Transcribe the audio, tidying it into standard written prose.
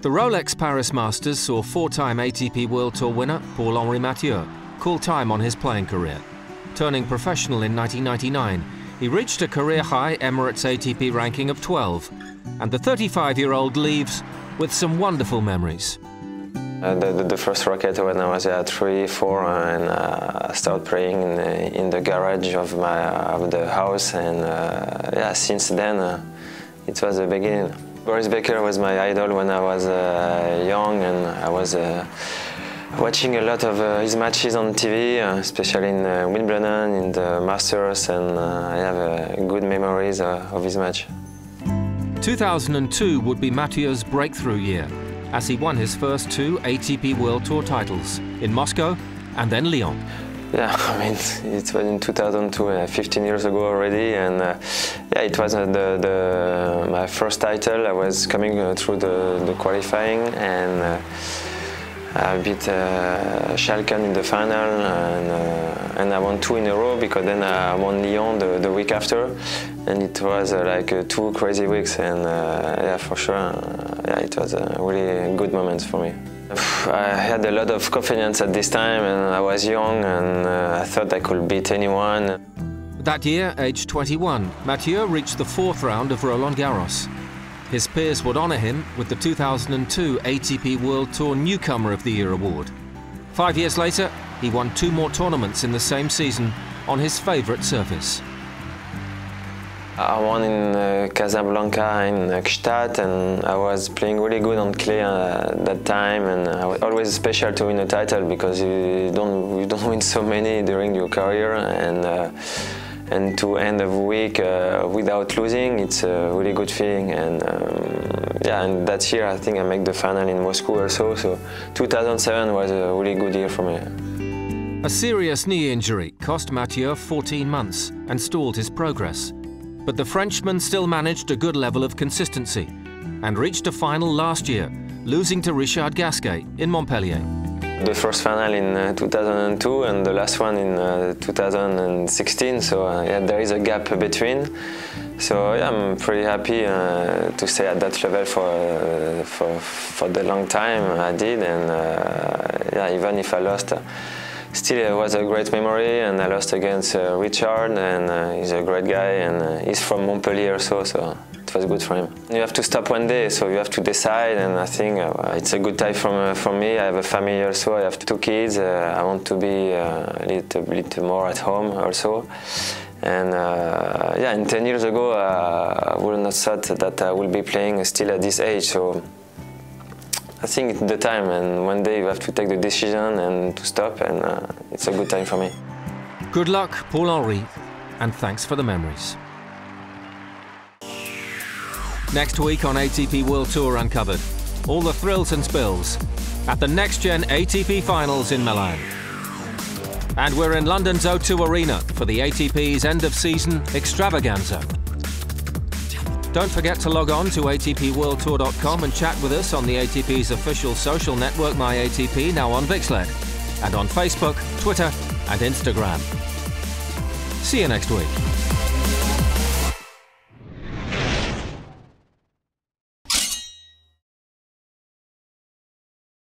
The Rolex Paris Masters saw four-time ATP World Tour winner Paul-Henri Mathieu call time on his playing career. Turning professional in 1999, he reached a career-high Emirates ATP ranking of 12, and the 35-year-old leaves with some wonderful memories. The first racket when I was 3, 4, and I started playing in the garage of the house, and yeah, since then it was the beginning. Boris Becker was my idol when I was young, and I was watching a lot of his matches on TV, especially in Wimbledon, in the Masters, and I have good memories of his match. 2002 would be Mathieu's breakthrough year, as he won his first 2 ATP World Tour titles, in Moscow and then Lyon. Yeah, I mean, it was in 2002, 15 years ago already, and yeah, it was my first title. I was coming through the qualifying, and I beat Schalken in the final, and I won 2 in a row, because then I won Lyon the week after, and it was like 2 crazy weeks, and yeah, for sure, yeah, it was a really good moment for me. I had a lot of confidence at this time, and I was young, and I thought I could beat anyone. That year, aged 21, Mathieu reached the 4th round of Roland Garros. His peers would honour him with the 2002 ATP World Tour Newcomer of the Year award. 5 years later, he won 2 more tournaments in the same season on his favourite surface. I won in Casablanca, in Gstaad, and I was playing really good on clay at that time, and it was always special to win a title, because you don't win so many during your career, and to end the week without losing, it's a really good feeling. And yeah, and that year I think I made the final in Moscow also, so 2007 was a really good year for me. A serious knee injury cost Mathieu 14 months and stalled his progress. But the Frenchman still managed a good level of consistency and reached a final last year, losing to Richard Gasquet in Montpellier. The first final in 2002 and the last one in 2016, so yeah, there is a gap between. So yeah, I'm pretty happy to stay at that level for the long time I did, and yeah, even if I lost, still it was a great memory, and I lost against Richard, and he's a great guy, and he's from Montpellier also, so it was good for him. You have to stop one day, so you have to decide, and I think it's a good time for me. I have a family also, I have 2 kids, I want to be a little bit more at home also. And yeah, and 10 years ago I would not thought that I will be playing still at this age, so I think it's the time, and one day you have to take the decision and to stop, and it's a good time for me. Good luck, Paul-Henri, and thanks for the memories. Next week on ATP World Tour Uncovered, all the thrills and spills at the next-gen ATP Finals in Milan. And we're in London's O2 Arena for the ATP's end-of-season extravaganza. Don't forget to log on to atpworldtour.com and chat with us on the ATP's official social network MyATP, now on VixLed, and on Facebook, Twitter and Instagram. See you next week.